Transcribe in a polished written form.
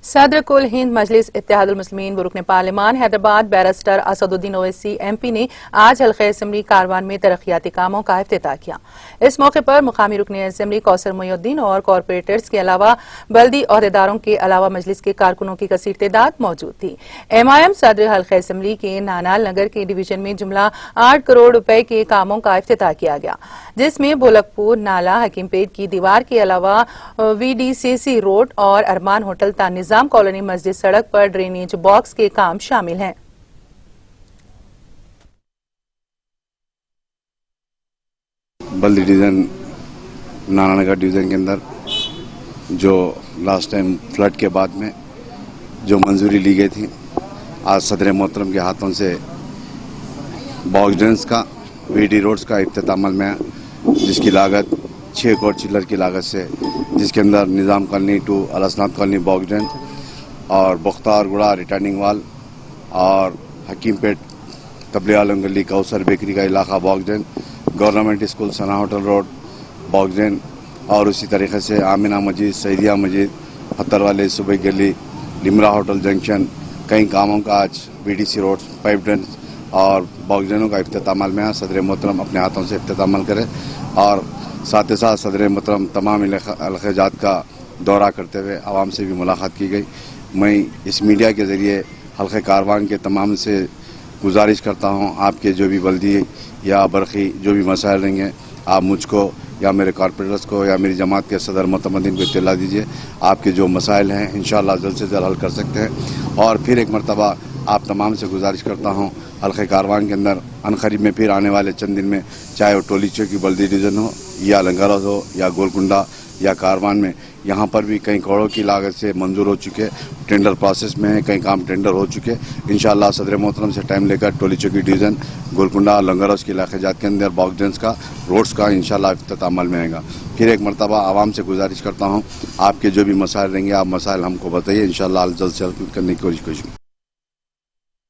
صدر کل ہند مجلس اتحاد المسلمین و رکن پارلیمان حیدرآباد بیرسٹر اسد الدین اویسی ایم پی نے آج حلقہ اسمبلی کاروان میں ترقیاتی کاموں کا افتتاح کیا۔ اس موقع پر مقامی رکن اسمبلی کوثر محی الدین اور کارپوریٹرز کے علاوہ بلدی عہدیداروں کے علاوہ مجلس کے کارکنوں کی کثیر تعداد موجود تھی۔ ایم آئی ایم صدر حلقہ اسمبلی کے نانال نگر کے ڈویژن میں جملہ 8 کروڑ روپے کے کاموں کا افتتاح کیا گیا، جس میں بھولک پور نالہ حکیم پیٹ کی دیوار کے علاوہ وی ڈی سی سی روڈ اور ارمان ہوٹل تا نظام کالونی مسجد سڑک پر ڈرینیج باکس کے کام شامل ہیں۔ بلدی ڈویژن نانا نگر ڈویژن کے اندر جو لاسٹ ٹائم فلڈ کے بعد میں جو منظوری لی گئی تھی، آج صدر محترم کے ہاتھوں سے باکس ڈرینز کا وی ڈی روڈز کا افتتاح عمل میں ہے، جس کی لاگت 6 کروڑ چلر کی لاگت سے، جس کے اندر نظام کالونی ٹو الاسناد کالونی باکس ڈرین اور بختار گڑا ریٹرننگ وال اور حکیم پیٹ تبلیغ عالم گلی کوثر بیکری کا علاقہ باکس ڈرین، گورنمنٹ اسکول ثنا ہوٹل روڈ باکس ڈرین اور اسی طریقے سے آمینہ مسجد، سعیدیہ مسجد، پتھر والے صوبے گلی، لمرا ہوٹل جنکشن، کئی کاموں کا آج B D C road pipe drain اور باکس ڈرینوں کا افتتاح عمل میں ہے۔ صدر محترم اپنے ہاتھوں سے افتتاح عمل کرے اور ساتھ ہی ساتھ صدر محترم تمام علاقے جات کا دورہ کرتے ہوئے عوام سے بھی ملاقات کی گئی۔ میں اس میڈیا کے ذریعے حلقہ کاروان کے تمام سے گزارش کرتا ہوں، آپ کے جو بھی بلدی یا برقی جو بھی مسائل رہیں گے، آپ مجھ کو یا میرے کارپوریٹرز کو یا میری جماعت کے صدر متمدن کو اطلاع دیجیے۔ آپ کے جو مسائل ہیں انشاءاللہ جلد سے جلد حل کر سکتے ہیں۔ اور پھر ایک مرتبہ آپ تمام سے گزارش کرتا ہوں، حلقہ کاروان کے اندر عنقریب میں پھر آنے والے چند دن میں، چاہے وہ ٹولی چوکی بلدی ڈویژن ہو یا لنگرز ہو یا گولکنڈہ یا کاروان میں، یہاں پر بھی کئی کروڑوں کی لاگت سے منظور ہو چکے، ٹینڈر پروسیس میں ہیں، کئی کام ٹینڈر ہو چکے۔ انشاءاللہ صدر محترم سے ٹائم لے کر ٹولی چوکی ڈویژن، گولکنڈہ، لنگرز کے علاقے جات کے اندر باکس ڈرینز کا روڈز کا انشاءاللہ افتتاح عمل میں آئے گا۔ پھر ایک مرتبہ عوام سے گزارش کرتا ہوں، آپ کے جو بھی مسائل رہیں گے، آپ مسائل ہم کو بتائیے، انشاءاللہ جلد سے جلد کرنے کی کوشش کریں گے۔